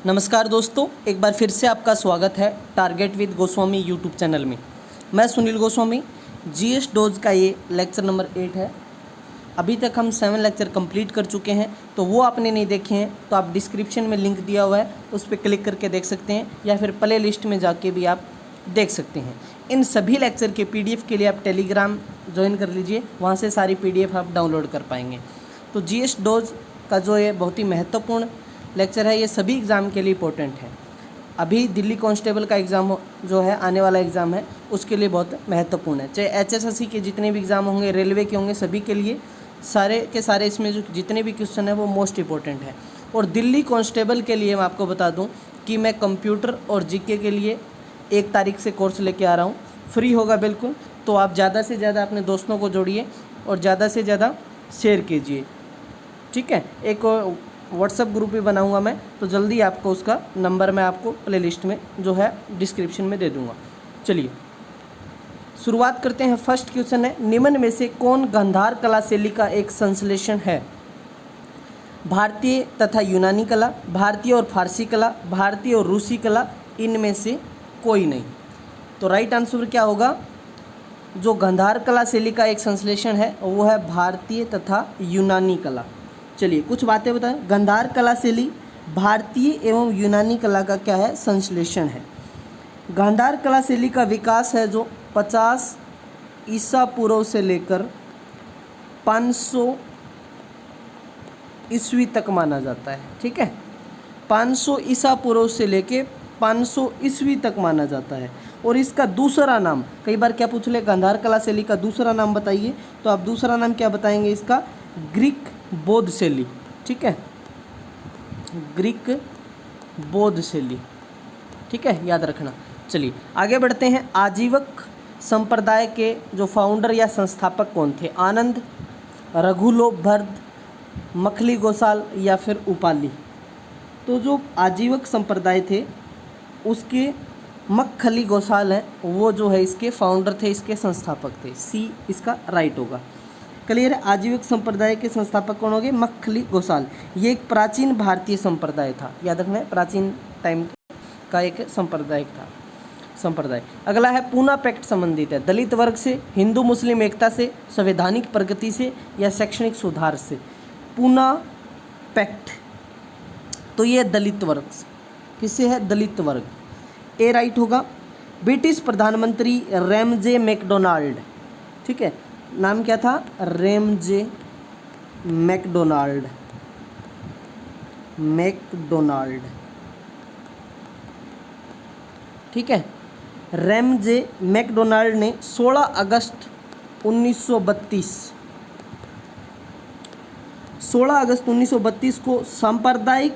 नमस्कार दोस्तों, एक बार फिर से आपका स्वागत है target with Goswami YouTube channel में। मैं सुनील गोस्वामी। जीएस डोज का ये लेक्चर नंबर 8 है। अभी तक हम 7 लेक्चर कंप्लीट कर चुके हैं, तो वो आपने नहीं देखे हैं तो आप डिस्क्रिप्शन में लिंक दिया हुआ है, उस पर क्लिक करके देख सकते हैं, या फिर प्ले लिस्ट में जाके भी आप देख सकते हैं। इन सभी लेक्चर के PDF के लिए आप टेलीग्राम ज्वाइन कर लीजिए, वहाँ से सारी PDF आप डाउनलोड कर पाएंगे। तो जीएस डोज का जो ये बहुत ही महत्वपूर्ण लेक्चर है, ये सभी एग्ज़ाम के लिए इम्पोर्टेंट है। अभी दिल्ली कांस्टेबल का एग्ज़ाम जो है, आने वाला एग्ज़ाम है, उसके लिए बहुत महत्वपूर्ण है। चाहे HSSC के जितने भी एग्ज़ाम होंगे, रेलवे के होंगे, सभी के लिए सारे के सारे इसमें जो जितने भी क्वेश्चन है वो मोस्ट इम्पोर्टेंट है। और दिल्ली कांस्टेबल के लिए मैं आपको बता दूं कि मैं कंप्यूटर और जीके के लिए 1 तारीख से कोर्स लेके आ रहा हूँ। फ्री होगा बिल्कुल, तो आप ज़्यादा से ज़्यादा अपने दोस्तों को जोड़िए और ज़्यादा से ज़्यादा शेयर कीजिए, ठीक है। एक व्हाट्सएप ग्रुप भी बनाऊंगा मैं, तो जल्दी आपको उसका नंबर मैं आपको प्लेलिस्ट में जो है डिस्क्रिप्शन में दे दूंगा। चलिए शुरुआत करते हैं। फर्स्ट क्वेश्चन है, निम्न में से कौन गांधार कला शैली का एक संश्लेषण है? भारतीय तथा यूनानी कला, भारतीय और फारसी कला, भारतीय और रूसी कला, इनमें से कोई नहीं। तो राइट आंसर क्या होगा? जो गांधार कला शैली का एक संश्लेषण है वो है भारतीय तथा यूनानी कला। चलिए कुछ बातें बताएं। गांधार कला शैली भारतीय एवं यूनानी कला का क्या है? संश्लेषण है। गांधार कला शैली का विकास है जो 50 ईसा पूर्व से लेकर 500 ईस्वी तक माना जाता है, ठीक है। 500 ईसा पूर्व से लेकर 500 ईस्वी तक माना जाता है। और इसका दूसरा नाम, कई बार क्या पूछ ले, गांधार कला शैली का दूसरा नाम बताइए, तो आप दूसरा नाम क्या बताएंगे इसका? ग्रीक बौद्ध शैली, ठीक है, ग्रीक बौद्ध शैली, ठीक है, याद रखना। चलिए आगे बढ़ते हैं। आजीवक संप्रदाय के जो फाउंडर या संस्थापक कौन थे? आनंद, रघुलोभ भरत, मखली गोसाल या फिर उपाली? तो जो आजीवक संप्रदाय थे उसके मखली गोसाल हैं, वो जो है इसके फाउंडर थे, इसके संस्थापक थे। सी इसका राइट होगा। क्लियर है? आजीविक संप्रदाय के संस्थापक कौन हो गए? मखली गोसाल। ये एक प्राचीन भारतीय संप्रदाय था, याद रखना है, प्राचीन टाइम का एक संप्रदाय था। अगला है, पूना पैक्ट संबंधित है दलित वर्ग से, हिंदू मुस्लिम एकता से, संवैधानिक प्रगति से या शैक्षणिक सुधार से? पूना पैक्ट, तो ये दलित वर्ग से। किससे है? दलित वर्ग। ए राइट होगा। ब्रिटिश प्रधानमंत्री रैमजे मैकडोनाल्ड, ठीक है, नाम क्या था? रैमजे मैकडोनाल्ड, ठीक है। रैमजे मैकडोनाल्ड ने 16 अगस्त 1932 को सांप्रदायिक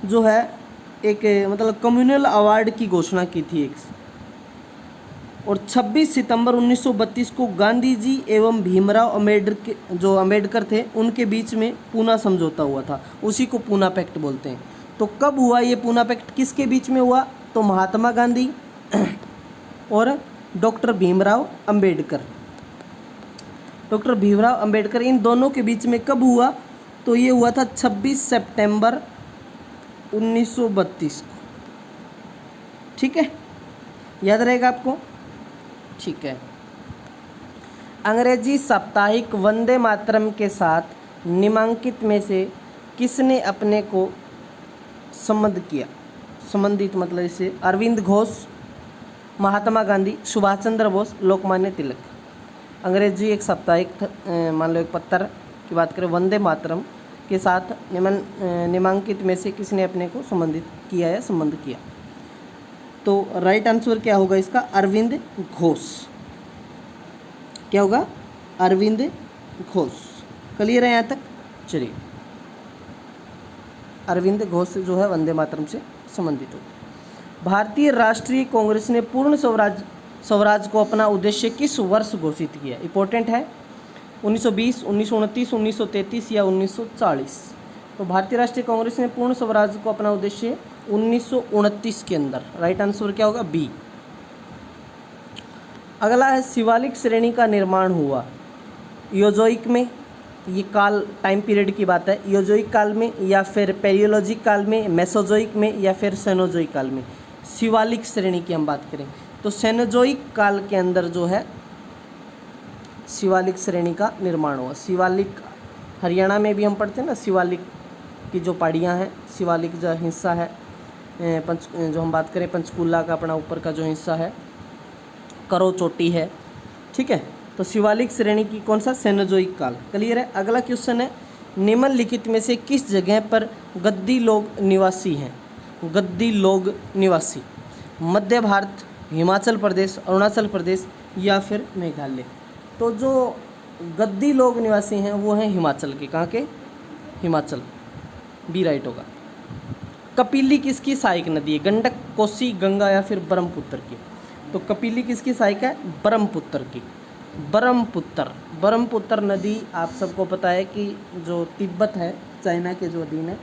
जो है एक मतलब कम्युनल अवार्ड की घोषणा की थी एक। और 26 सितंबर 1932 को गांधी जी एवं भीमराव अम्बेडकर थे, उनके बीच में पूना समझौता हुआ था, उसी को पूना पैक्ट बोलते हैं। तो कब हुआ ये पूना पैक्ट? किसके बीच में हुआ? तो महात्मा गांधी और डॉक्टर भीमराव अम्बेडकर, इन दोनों के बीच में कब हुआ? तो ये हुआ था 26 सितंबर 1932 को, ठीक है, याद रहेगा आपको, ठीक है। अंग्रेजी साप्ताहिक वंदे मातरम के साथ निम्नलिखित में से किसने अपने को संबंधित मतलब इसे? अरविंद घोष, महात्मा गांधी, सुभाष चंद्र बोस, लोकमान्य तिलक। अंग्रेजी एक साप्ताहिक मान लो एक पत्र की बात करें, वंदे मातरम के साथ निम्नलिखित में से किसने अपने को संबंधित किया या संबंध किया? तो राइट आंसर क्या होगा इसका? अरविंद घोष। क्या होगा? अरविंद घोष। क्लियर है यहाँ तक? चलिए, अरविंद घोष जो है वंदे मातरम से संबंधित हो। भारतीय राष्ट्रीय कांग्रेस ने पूर्ण स्वराज को अपना उद्देश्य किस वर्ष घोषित किया? इंपॉर्टेंट है। 1920, 1929, 1933 या 1940? तो भारतीय राष्ट्रीय कांग्रेस ने पूर्ण स्वराज को अपना उद्देश्य 1929 के अंदर। राइट आंसर क्या होगा? बी। अगला है, शिवालिक श्रेणी का निर्माण हुआ योजोइक में ये काल टाइम पीरियड की बात है, योजोइक काल में या फिर पेरियोलॉजिक काल में, मेसोजोइक में या फिर सेनोजोइक काल में। शिवालिक श्रेणी की हम बात करें तो सेनोजोइक काल के अंदर जो है शिवालिक श्रेणी का निर्माण हुआ। शिवालिक हरियाणा में भी हम पढ़ते हैं ना, शिवालिक की जो पहाड़ियाँ हैं, शिवालिक जो हिस्सा है, जो हम बात करें पंचकूला का अपना ऊपर का जो हिस्सा है, करो चोटी है, ठीक है। तो शिवालिक श्रेणी की कौन सा, सेनोजोइक काल। क्लियर है। अगला क्वेश्चन है, निम्नलिखित में से किस जगह पर गद्दी लोग निवासी हैं। गद्दी लोग निवासी, मध्य भारत, हिमाचल प्रदेश, अरुणाचल प्रदेश या फिर मेघालय। तो जो गद्दी लोग निवासी हैं वो हैं हिमाचल के। कहाँ के, हिमाचल, बी राइट होगा। कपिली किसकी सहायक नदी है, गंडक, कोसी, गंगा या फिर ब्रह्मपुत्र की। तो कपिली किसकी सहायक है, ब्रह्मपुत्र की। ब्रह्मपुत्र नदी आप सबको पता है कि जो तिब्बत है, चाइना के जो अधीन है,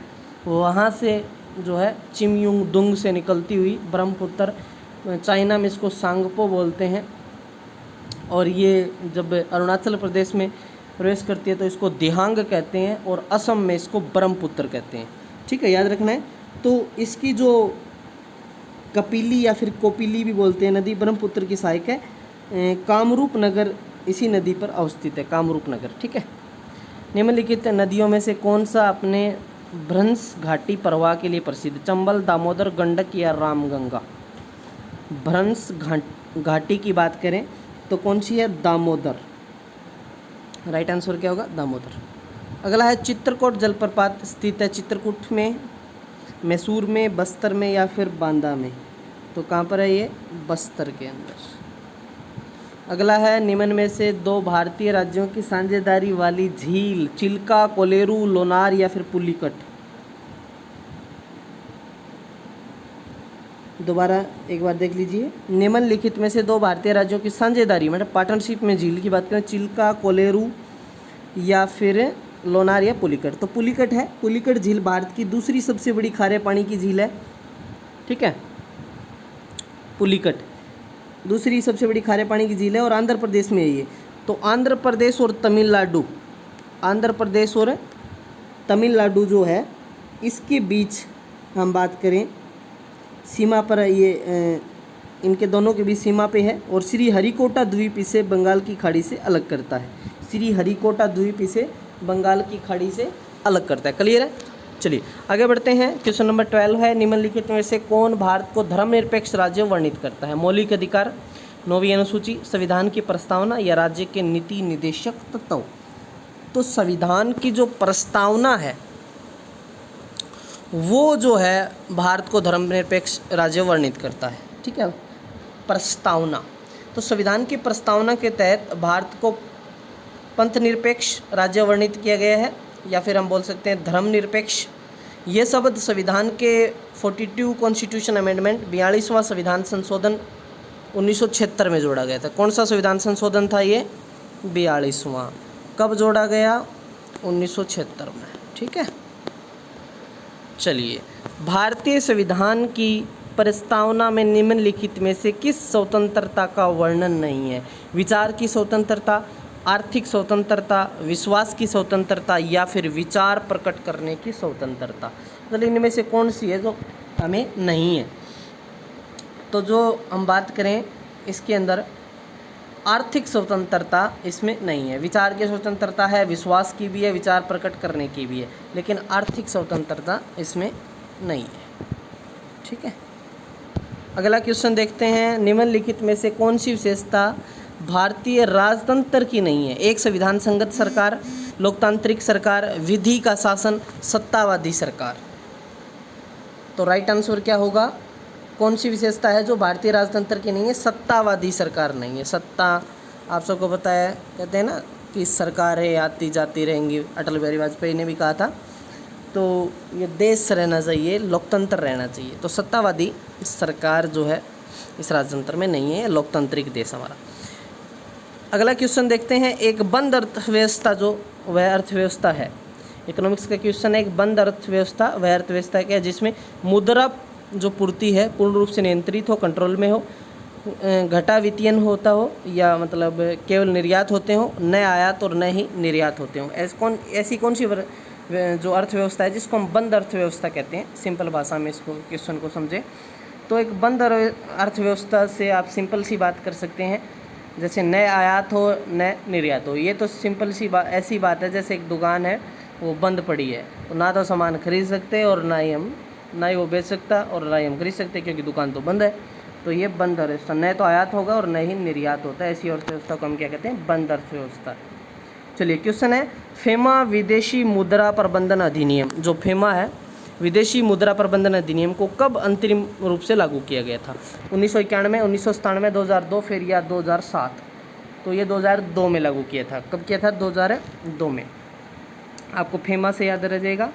वहाँ से जो है चिमयुंगडुंग से निकलती हुई ब्रह्मपुत्र, चाइना में इसको सांगपो बोलते हैं, और ये जब अरुणाचल प्रदेश में प्रवेश करती है तो इसको दिहांग कहते हैं, और असम में इसको ब्रह्मपुत्र कहते हैं। ठीक है, याद रखना है। तो इसकी जो कपिली या फिर कोपिली भी बोलते हैं नदी, ब्रह्मपुत्र की सहायक है। कामरूप नगर इसी नदी पर अवस्थित है, कामरूप नगर। ठीक है। निम्नलिखित नदियों में से कौन सा अपने भ्रंश घाटी प्रवाह के लिए प्रसिद्ध, चंबल, दामोदर, गंडक या रामगंगा। भ्रंश घाटी की बात करें तो कौन सी है, दामोदर। राइट आंसर क्या होगा, दामोदर। अगला है, चित्रकूट जलप्रपात स्थित है चित्रकूट में, मैसूर में, बस्तर में या फिर बांदा में। तो कहाँ पर है ये, बस्तर के अंदर। अगला है, निम्न में से दो भारतीय राज्यों की साझेदारी वाली झील, चिल्का, कोलेरू, लोनार या फिर पुलिकट। दोबारा एक बार देख लीजिए, निम्नलिखित में से दो भारतीय राज्यों की साझेदारी मतलब पार्टनरशिप में झील की बात करें, चिल्का, कोलेरू या फिर लोनार या पुलिकट। तो पुलिकट है, पुलिकट झील भारत की दूसरी सबसे बड़ी खारे पानी की झील है। ठीक है, पुलिकट दूसरी सबसे बड़ी खारे पानी की झील है और आंध्र प्रदेश में है ये। तो आंध्र प्रदेश और तमिलनाडु, आंध्र प्रदेश और तमिलनाडु जो है इसके बीच हम बात करें, सीमा पर ये इनके दोनों के बीच सीमा पे है, और श्री हरिकोटा द्वीप इसे बंगाल की खाड़ी से अलग करता है। श्री हरिकोटा द्वीप इसे बंगाल की खाड़ी से अलग करता है। क्लियर है। चलिए आगे बढ़ते हैं। क्वेश्चन नंबर 12 है, निम्नलिखित में से कौन भारत को धर्मनिरपेक्ष राज्य वर्णित करता है। मौलिक अधिकार, 9वीं अनुसूची, संविधान की प्रस्तावना या राज्य के नीति निदेशक तत्व। तो संविधान की जो प्रस्तावना है वो जो है भारत को धर्मनिरपेक्ष राज्य वर्णित करता है। ठीक है, प्रस्तावना। तो संविधान की प्रस्तावना के तहत भारत को पंथ निरपेक्ष राज्य वर्णित किया गया है, या फिर हम बोल सकते हैं धर्मनिरपेक्ष। ये शब्द संविधान के 42 कॉन्स्टिट्यूशन अमेंडमेंट 42वां संविधान संशोधन 1976 में जोड़ा गया था। कौन सा संविधान संशोधन था ये, 42वां। कब जोड़ा गया, 1976 में। ठीक है। चलिए, भारतीय संविधान की प्रस्तावना में निम्नलिखित में से किस स्वतंत्रता का वर्णन नहीं है। विचार की स्वतंत्रता, आर्थिक स्वतंत्रता, विश्वास की स्वतंत्रता या फिर विचार प्रकट करने की स्वतंत्रता। तो इनमें से कौन सी है जो हमें नहीं है। तो जो हम बात करें इसके अंदर आर्थिक स्वतंत्रता इसमें नहीं है। विचार की स्वतंत्रता है, विश्वास की भी है, विचार प्रकट करने की भी है, लेकिन आर्थिक स्वतंत्रता इसमें नहीं है। ठीक है। अगला क्वेश्चन देखते हैं, निम्नलिखित में से कौन सी विशेषता भारतीय राजतंत्र की नहीं है। एक, संविधान संगत सरकार, लोकतांत्रिक सरकार, विधि का शासन, सत्तावादी सरकार। तो राइट आंसर क्या होगा, कौन सी विशेषता है जो भारतीय राजतंत्र की नहीं है, सत्तावादी सरकार नहीं है। सत्ता आप सबको पता है, कहते हैं ना कि सरकारें आती जाती रहेंगी, अटल बिहारी वाजपेयी ने भी कहा था। तो ये देश रहना चाहिए, लोकतंत्र रहना चाहिए। तो सत्तावादी सरकार जो है इस राजतंत्र में नहीं है, लोकतांत्रिक देश हमारा। अगला क्वेश्चन देखते हैं, एक बंद अर्थव्यवस्था जो वह अर्थव्यवस्था है, इकोनॉमिक्स का क्वेश्चन है, एक बंद अर्थव्यवस्था वह अर्थव्यवस्था क्या है जिसमें मुद्रा जो पूर्ति है पूर्ण रूप से नियंत्रित हो, कंट्रोल में हो, घटा वितीयन होता हो या मतलब केवल निर्यात होते हो, न आयात और न ही निर्यात होते हो। ऐसी कौन सी जो अर्थव्यवस्था है जिसको हम बंद अर्थव्यवस्था कहते हैं। सिंपल भाषा में इसको क्वेश्चन को समझें तो एक बंद अर्थव्यवस्था से आप सिंपल सी बात कर सकते हैं, जैसे न आयात हो न निर्यात हो। ये तो सिंपल सी बात ऐसी बात है जैसे एक दुकान है वो बंद पड़ी है, तो ना तो सामान खरीद सकते और ना ही वो बेच सकता और ना ही हम खरीद सकते क्योंकि दुकान तो बंद है। तो ये बंद अर्थव्यवस्था, न तो आयात होगा और न ही निर्यात होता है, ऐसी अर्थव्यवस्था को हम क्या कहते हैं, बंद अर्थव्यवस्था। चलिए क्वेश्चन है, फेमा विदेशी मुद्रा प्रबंधन अधिनियम, जो फेमा है विदेशी मुद्रा प्रबंधन अधिनियम को कब अंतरिम रूप से लागू किया गया था? 1991, 1997, 2002 फिर या 2007? तो ये 2002 में लागू किया था। कब किया था? 2002 में। आपको फेमा से याद रह जाएगा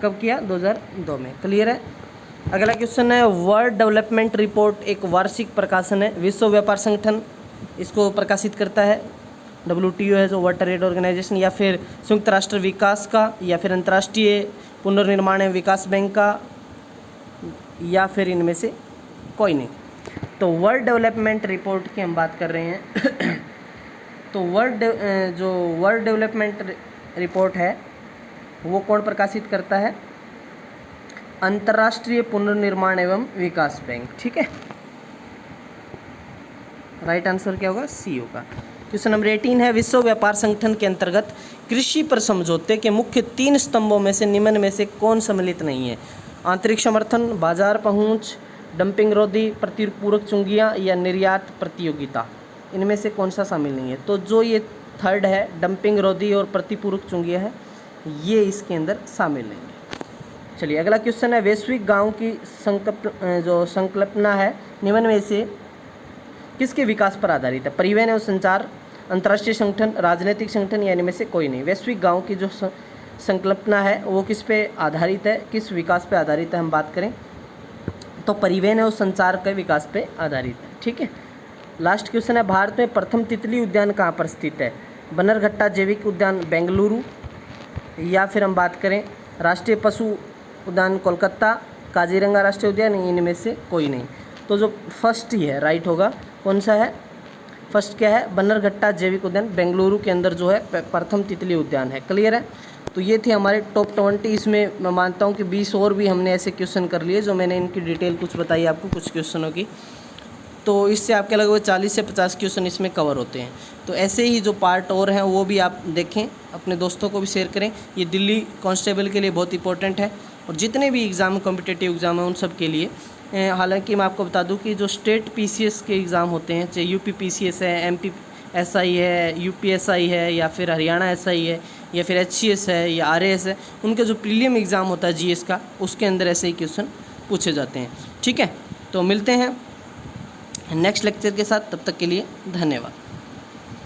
कब किया, 2002 में। क्लियर है। अगला क्वेश्चन है, वर्ल्ड डेवलपमेंट रिपोर्ट एक वार्षिक प्रकाशन है, विश्व व्यापार संगठन इसको प्रकाशित करता है। WTO है जो वर्ल्ड ट्रेड ऑर्गेनाइजेशन, या फिर संयुक्त राष्ट्र विकास का, या फिर अंतर्राष्ट्रीय पुनर्निर्माण एवं विकास बैंक का, या फिर इनमें से कोई नहीं। तो वर्ल्ड डेवलपमेंट रिपोर्ट की हम बात कर रहे हैं तो वर्ल्ड डेवलपमेंट रिपोर्ट है वो कौन प्रकाशित करता है? अंतर्राष्ट्रीय पुनर्निर्माण एवं विकास बैंक। ठीक है, राइट आंसर क्या होगा? सी होगा। क्वेश्चन नंबर 18 है, विश्व व्यापार संगठन के अंतर्गत कृषि पर समझौते के मुख्य 3 स्तंभों में से निम्न में से कौन सम्मिलित नहीं है? आंतरिक समर्थन, बाजार पहुंच, डंपिंग रोधी, प्रतिपूरक चुंगियां या निर्यात प्रतियोगिता। इनमें से कौन सा शामिल नहीं है? तो जो ये थर्ड है, डंपिंग रोधी और प्रतिपूरक चुंगियां है, ये इसके अंदर शामिल नहीं है। चलिए अगला क्वेश्चन है, वैश्विक गाँव की संकल्पना है निम्न में से किसके विकास पर आधारित है? परिवहन एवं संचार, अंतर्राष्ट्रीय संगठन, राजनीतिक संगठन या इनमें से कोई नहीं। वैश्विक गांव की जो संकल्पना है वो किस पे आधारित है, किस विकास पे आधारित है? हम बात करें तो परिवहन एवं संचार के विकास पे आधारित है। ठीक है। लास्ट क्वेश्चन है, भारत में प्रथम तितली उद्यान कहाँ पर स्थित है? बन्नरघट्टा जैविक उद्यान बेंगलुरु, या फिर हम बात करें राष्ट्रीय पशु उद्यान कोलकाता, काजीरंगा राष्ट्रीय उद्यान, इनमें से कोई नहीं। तो जो फर्स्ट ही है राइट होगा। कौन सा है? फर्स्ट क्या है? बन्नरघट्टा जैविक उद्यान बेंगलुरु के अंदर जो है प्रथम तितली उद्यान है। क्लियर है। तो ये थे हमारे टॉप 20। इसमें मैं मानता हूँ कि 20 और भी हमने ऐसे क्वेश्चन कर लिए जो मैंने इनकी डिटेल कुछ बताई आपको कुछ क्वेश्चनों की। तो इससे आपके लगभग 40 से 50 क्वेश्चन इसमें कवर होते हैं। तो ऐसे ही जो पार्ट और हैं वो भी आप देखें, अपने दोस्तों को भी शेयर करें। ये दिल्ली कांस्टेबल के लिए बहुत इंपॉर्टेंट है और जितने भी एग्ज़ाम कॉम्पिटिटिव एग्ज़ाम हैं उन सब के लिए। हालांकि मैं आपको बता दूं कि जो स्टेट PCS के एग्ज़ाम होते हैं, चाहे UP PCS है, MP SI है, UP SI है, या फिर हरियाणा SI है, या फिर HCS है, या RAS है, उनके जो प्रीलिम एग्ज़ाम होता है GS का, उसके अंदर ऐसे ही क्वेश्चन पूछे जाते हैं। ठीक है, तो मिलते हैं नेक्स्ट लेक्चर के साथ, तब तक के लिए धन्यवाद।